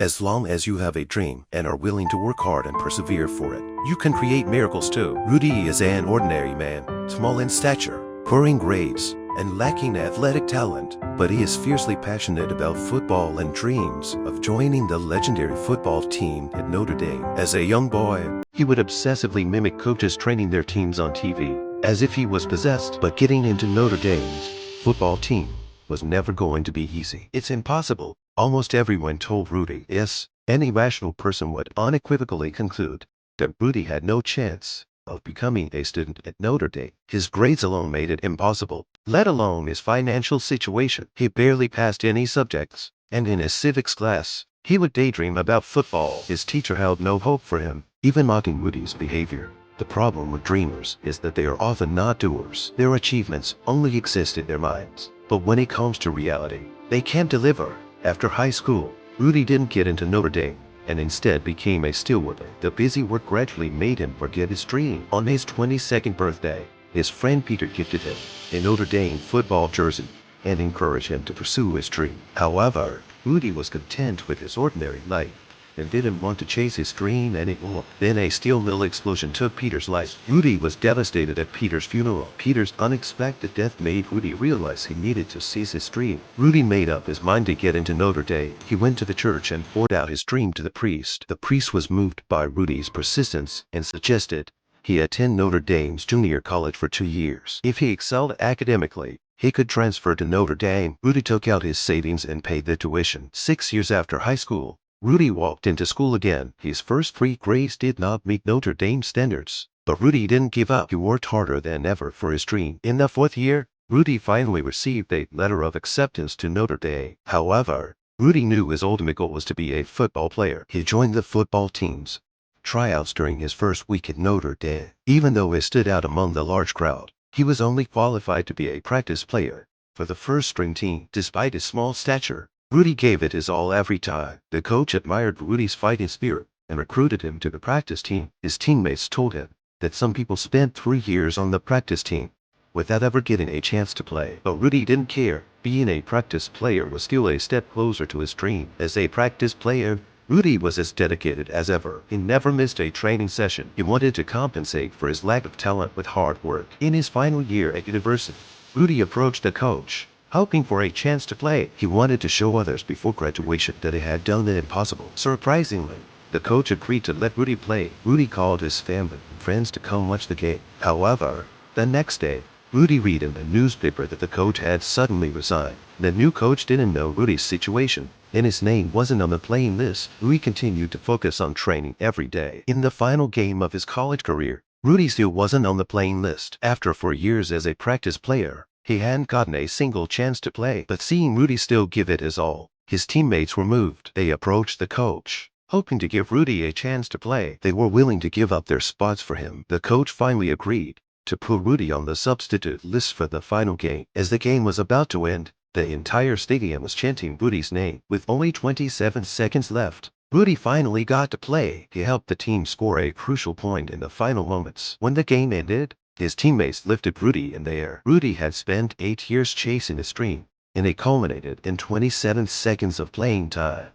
As long as you have a dream and are willing to work hard and persevere for it, you can create miracles too. Rudy is an ordinary man, small in stature, poor in grades, and lacking athletic talent, but he is fiercely passionate about football and dreams of joining the legendary football team at Notre Dame. As a young boy, he would obsessively mimic coaches training their teams on TV, as if he was possessed. But getting into Notre Dame's football team was never going to be easy. It's impossible, almost everyone told Rudy. Yes, any rational person would unequivocally conclude that Rudy had no chance of becoming a student at Notre Dame. His grades alone made it impossible, let alone his financial situation. He barely passed any subjects, and in his civics class, he would daydream about football. His teacher held no hope for him, even mocking Rudy's behavior. The problem with dreamers is that they are often not doers. Their achievements only exist in their minds, but when it comes to reality, they can't deliver. After high school, Rudy didn't get into Notre Dame, and instead became a steward. The busy work gradually made him forget his dream. On his 22nd birthday, his friend Peter gifted him a Notre Dame football jersey and encouraged him to pursue his dream. However, Rudy was content with his ordinary life and didn't want to chase his dream anymore. Then a steel mill explosion took Peter's life. Rudy was devastated at Peter's funeral. Peter's unexpected death made Rudy realize he needed to seize his dream. Rudy made up his mind to get into Notre Dame. He went to the church and poured out his dream to the priest. The priest was moved by Rudy's persistence and suggested he attend Notre Dame's junior college for 2 years. If he excelled academically, he could transfer to Notre Dame. Rudy took out his savings and paid the tuition. 6 years after high school, Rudy walked into school again. His first 3 grades did not meet Notre Dame standards, but Rudy didn't give up. He worked harder than ever for his dream. In the 4th year, Rudy finally received a letter of acceptance to Notre Dame. However, Rudy knew his ultimate goal was to be a football player. He joined the football team's tryouts during his first week at Notre Dame. Even though he stood out among the large crowd, he was only qualified to be a practice player for the first-string team. Despite his small stature, Rudy gave it his all every time. The coach admired Rudy's fighting spirit and recruited him to the practice team. His teammates told him that some people spent 3 years on the practice team without ever getting a chance to play. But Rudy didn't care. Being a practice player was still a step closer to his dream. As a practice player, Rudy was as dedicated as ever. He never missed a training session. He wanted to compensate for his lack of talent with hard work. In his final year at university, Rudy approached the coach, hoping for a chance to play. He wanted to show others before graduation that he had done the impossible. Surprisingly, the coach agreed to let Rudy play. Rudy called his family and friends to come watch the game. However, the next day, Rudy read in the newspaper that the coach had suddenly resigned. The new coach didn't know Rudy's situation, and his name wasn't on the playing list. Rudy continued to focus on training every day. In the final game of his college career, Rudy still wasn't on the playing list. After 4 years as a practice player, he hadn't gotten a single chance to play. But seeing Rudy still give it his all, his teammates were moved. They approached the coach, hoping to give Rudy a chance to play. They were willing to give up their spots for him. The coach finally agreed to put Rudy on the substitute list for the final game. As the game was about to end, the entire stadium was chanting Rudy's name. With only 27 seconds left, Rudy finally got to play. He helped the team score a crucial point in the final moments. When the game ended, his teammates lifted Rudy in the air. Rudy had spent 8 years chasing his dream, and it culminated in 27 seconds of playing time.